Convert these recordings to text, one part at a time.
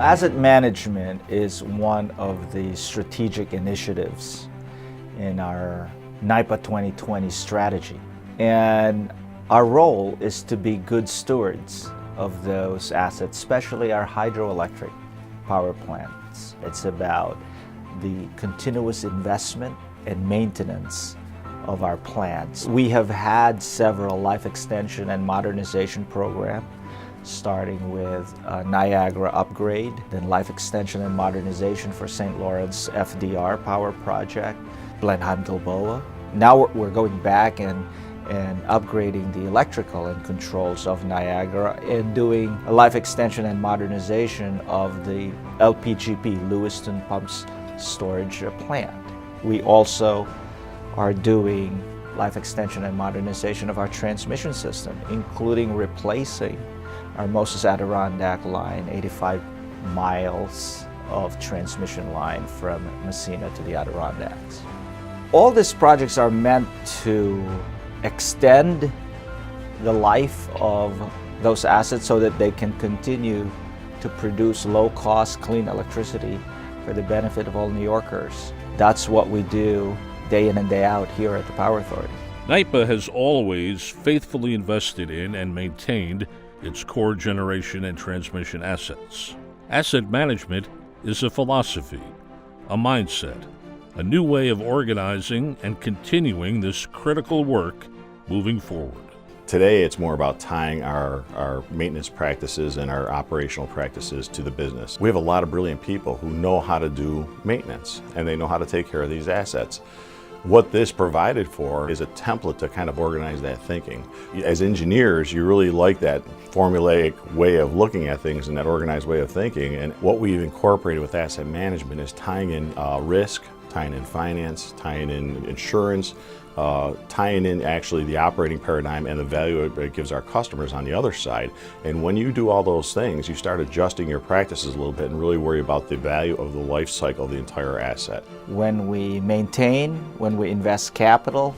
Asset management is one of the strategic initiatives in our NYPA 2020 strategy. And our role is to be good stewards of those assets, especially our hydroelectric power plants. It's about the continuous investment and maintenance of our plants. We have had several life extension and modernization programs, starting with Niagara upgrade, then life extension and modernization for St. Lawrence FDR power project, Blenheim-Gilboa. Now we're going back and upgrading the electrical and controls of Niagara and doing a life extension and modernization of the LPGP, Lewiston Pumps Storage Plant. We also are doing life extension and modernization of our transmission system, including replacing our Moses Adirondack line, 85 miles of transmission line from Messina to the Adirondacks. All these projects are meant to extend the life of those assets so that they can continue to produce low-cost, clean electricity for the benefit of all New Yorkers. That's what we do day in and day out here at the Power Authority. NYPA has always faithfully invested in and maintained its core generation and transmission assets. Asset management is a philosophy, a mindset, a new way of organizing and continuing this critical work moving forward. Today it's more about tying our maintenance practices and our operational practices to the business. We have a lot of brilliant people who know how to do maintenance and they know how to take care of these assets. What this provided for is a template to kind of organize that thinking. As engineers, you really like that formulaic way of looking at things and that organized way of thinking. And what we've incorporated with asset management is tying in risk, tying in finance, tying in insurance, tying in actually the operating paradigm and the value it gives our customers on the other side. And when you do all those things, you start adjusting your practices a little bit and really worry about the value of the life cycle of the entire asset. When we maintain, when we invest capital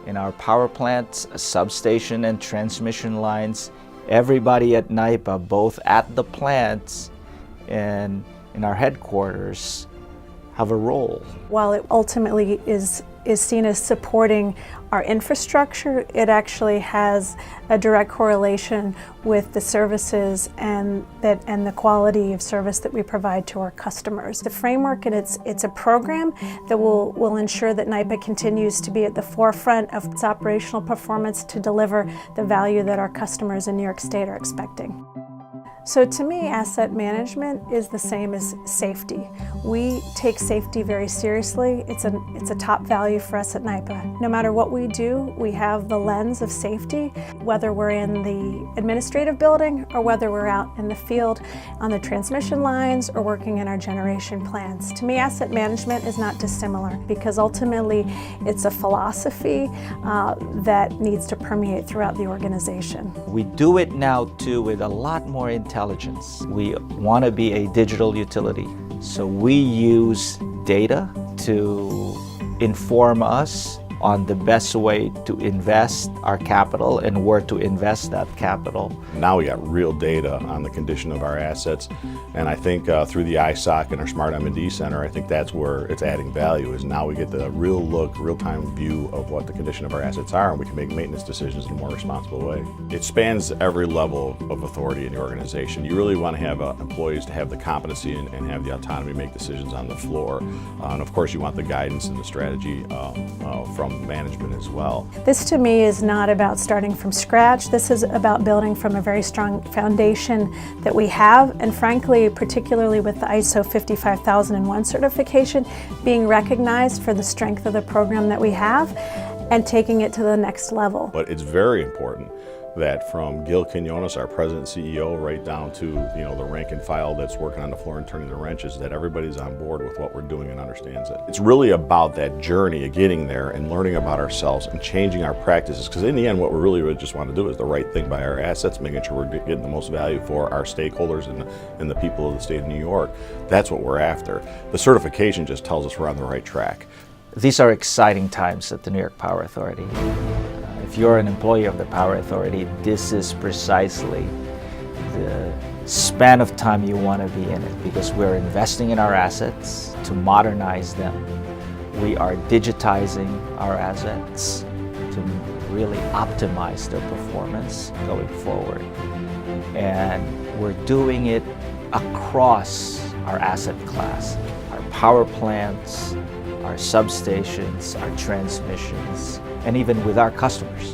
in our power plants, substation and transmission lines, everybody at NYPA, both at the plants and in our headquarters, have a role. While it ultimately is seen as supporting our infrastructure, it actually has a direct correlation with the services and the quality of service that we provide to our customers. The framework, and it's a program that will ensure that NYPA continues to be at the forefront of its operational performance to deliver the value that our customers in New York State are expecting. So to me, asset management is the same as safety. We take safety very seriously. It's a top value for us at NYPA. No matter what we do, we have the lens of safety, whether we're in the administrative building or whether we're out in the field on the transmission lines or working in our generation plants. To me, asset management is not dissimilar because ultimately it's a philosophy that needs to permeate throughout the organization. We do it now too with a lot more intelligence. We want to be a digital utility, so we use data to inform us on the best way to invest our capital and where to invest that capital. Now we got real data on the condition of our assets, and I think through the ISOC and our Smart M&D Center, I think that's where it's adding value, is now we get the real look, real-time view of what the condition of our assets are, and we can make maintenance decisions in a more responsible way. It spans every level of authority in the organization. You really want to have employees to have the competency and have the autonomy to make decisions on the floor. And of course you want the guidance and the strategy from management as well. This to me is not about starting from scratch. This is about building from a very strong foundation that we have, and frankly, particularly with the ISO 55001 certification, being recognized for the strength of the program that we have and taking it to the next level. But it's very important that from Gil Quinones, our president and CEO, right down to the rank and file that's working on the floor and turning the wrenches, that everybody's on board with what we're doing and understands it. It's really about that journey of getting there and learning about ourselves and changing our practices, because in the end what we really just want to do is the right thing by our assets, making sure we're getting the most value for our stakeholders and the people of the state of New York. That's what we're after. The certification just tells us we're on the right track. These are exciting times at the New York Power Authority. If you're an employee of the Power Authority, this is precisely the span of time you want to be in it, because we're investing in our assets to modernize them. We are digitizing our assets to really optimize their performance going forward. And we're doing it across our asset class, our power plants, our substations, our transmissions, and even with our customers.